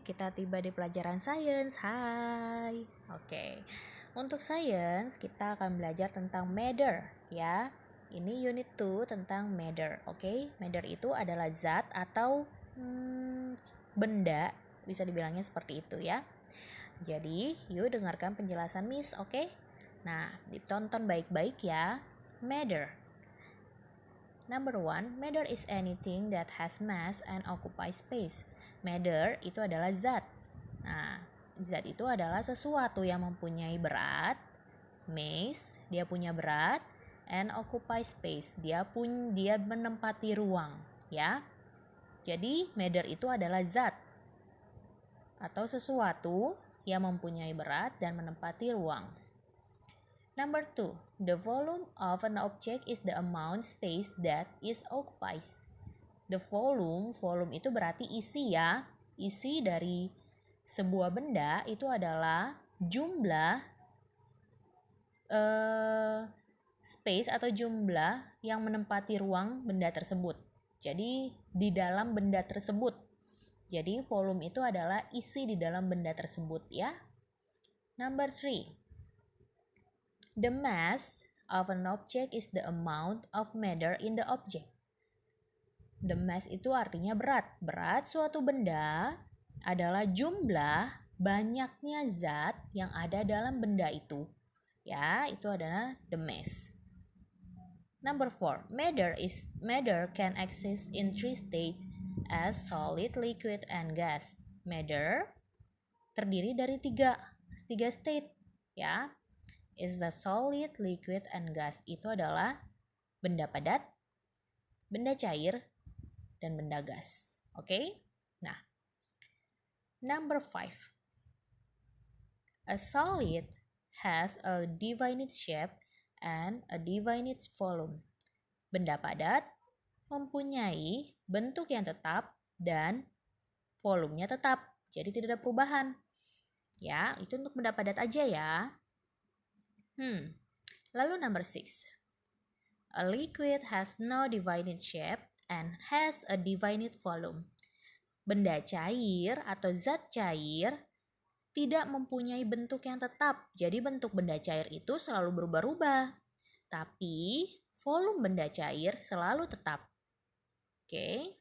kita tiba di pelajaran sains. Hai. Oke. Untuk sains, kita akan belajar tentang matter, ya. Ini unit 2 tentang matter, oke? Matter itu adalah zat atau benda, bisa dibilangnya seperti itu ya. Jadi, yuk dengarkan penjelasan Miss, oke? Nah, ditonton baik-baik ya. Matter. Number 1, matter is anything that has mass and occupies space. Matter itu adalah zat. Nah, zat itu adalah sesuatu yang mempunyai berat, mass, dia punya berat, and occupy space, dia menempati ruang, ya. Jadi, matter itu adalah zat atau sesuatu yang mempunyai berat dan menempati ruang. Number 2, the volume of an object is the amount space that is occupies. The volume itu berarti isi ya. Isi dari sebuah benda itu adalah jumlah space atau jumlah yang menempati ruang benda tersebut. Jadi di dalam benda tersebut. Jadi volume itu adalah isi di dalam benda tersebut ya. Number 3. The mass of an object is the amount of matter in the object. The mass itu artinya berat. Berat suatu benda adalah jumlah banyaknya zat yang ada dalam benda itu. Ya, itu adalah the mass. Number 4. Matter can exist in 3 states as solid, liquid, and gas. Matter terdiri dari tiga state, ya. Is the solid, liquid, and gas. Itu adalah benda padat, benda cair, dan benda gas. Oke? Nah, number 5. A solid has a definite shape and a definite volume. Benda padat mempunyai bentuk yang tetap dan volumenya tetap. Jadi tidak ada perubahan. Ya, itu untuk benda padat aja ya. Lalu number 6. A liquid has no definite shape and has a definite volume. Benda cair atau zat cair tidak mempunyai bentuk yang tetap. Jadi bentuk benda cair itu selalu berubah-ubah. Tapi volume benda cair selalu tetap. Oke.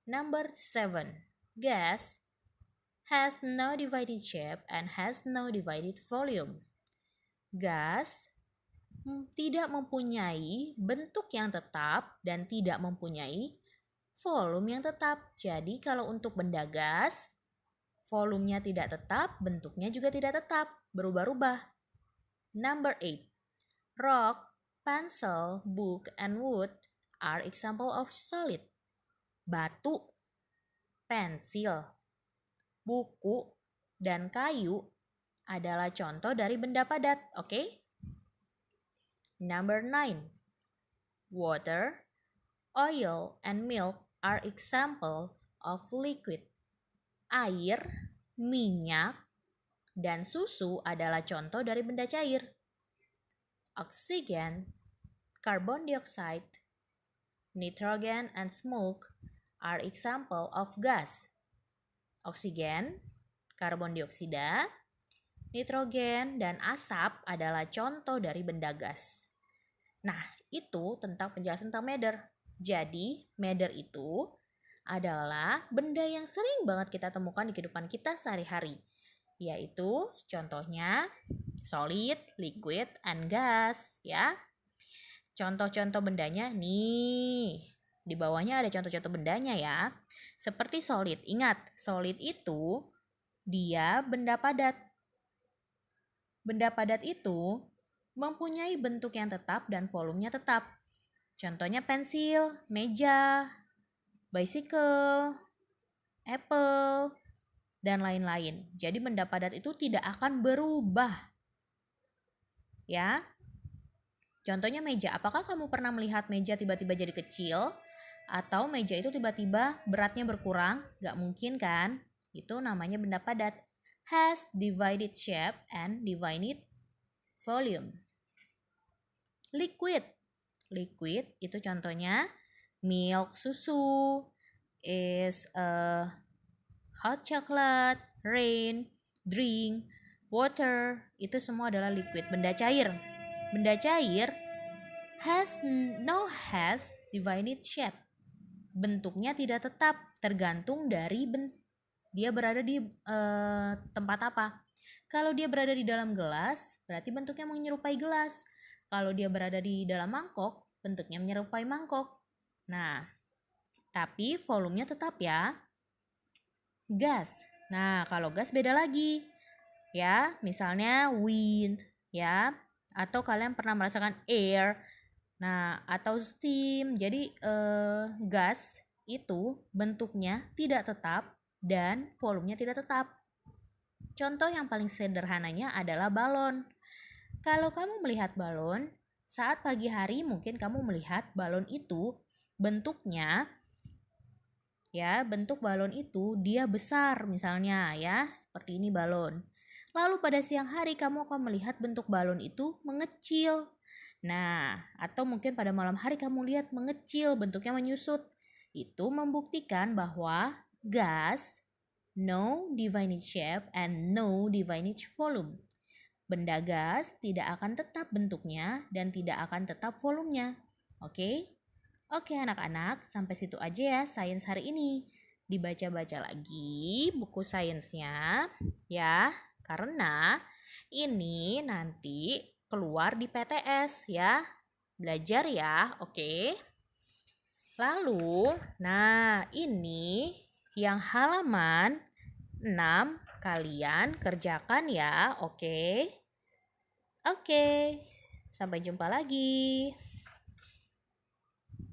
Number 7. Gas has no divided shape and has no divided volume. Gas tidak mempunyai bentuk yang tetap dan tidak mempunyai volume yang tetap. Jadi kalau untuk benda gas, volumenya tidak tetap, bentuknya juga tidak tetap, berubah-ubah. Number 8. Rock, pencil, book, and wood are example of solid. Batu, pensil, buku, dan kayu adalah contoh dari benda padat, oke? Number 9. Water, oil, and milk are example of liquid. Air, minyak, dan susu adalah contoh dari benda cair. Oxygen, carbon dioxide, nitrogen, and smoke are example of gas. Oksigen, karbon dioksida, nitrogen, dan asap adalah contoh dari benda gas. Nah, itu tentang penjelasan tentang matter. Jadi, matter itu adalah benda yang sering banget kita temukan di kehidupan kita sehari-hari. Yaitu contohnya solid, liquid, and gas, ya. Contoh-contoh bendanya nih. Di bawahnya ada contoh-contoh bendanya ya. Seperti solid. Ingat, solid itu dia benda padat. Benda padat itu mempunyai bentuk yang tetap dan volumenya tetap. Contohnya pensil, meja, bicycle, apple, dan lain-lain. Jadi benda padat itu tidak akan berubah. Ya. Contohnya meja. Apakah kamu pernah melihat meja tiba-tiba jadi kecil? Atau meja itu tiba-tiba beratnya berkurang? Gak mungkin kan? Itu namanya benda padat. Has divided shape and divided volume. Liquid. Liquid itu contohnya milk, susu, is hot chocolate, rain, drink, water, itu semua adalah liquid, benda cair. Benda cair has definite shape. Bentuknya tidak tetap, tergantung dari dia berada di tempat apa. Kalau dia berada di dalam gelas, berarti bentuknya menyerupai gelas. Kalau dia berada di dalam mangkok, bentuknya menyerupai mangkok. Nah, tapi volumenya tetap ya. Gas. Nah, kalau gas beda lagi. Ya, misalnya wind, ya. Atau kalian pernah merasakan air. Nah, atau steam. Jadi gas itu bentuknya tidak tetap dan volumenya tidak tetap. Contoh yang paling sederhananya adalah balon. Kalau kamu melihat balon, saat pagi hari mungkin kamu melihat balon itu bentuknya, ya, bentuk balon itu dia besar misalnya ya, seperti ini balon. Lalu pada siang hari kamu akan melihat bentuk balon itu mengecil. Nah, atau mungkin pada malam hari kamu lihat mengecil, bentuknya menyusut. Itu membuktikan bahwa gas no definite shape and no definite volume. Benda gas tidak akan tetap bentuknya dan tidak akan tetap volumenya. Oke? Oke anak-anak, sampai situ aja ya sains hari ini. Dibaca-baca lagi buku sainsnya ya, karena ini nanti keluar di PTS ya. Belajar ya, oke? Lalu, nah ini yang halaman 6 kalian kerjakan ya, oke? Oke, sampai jumpa lagi.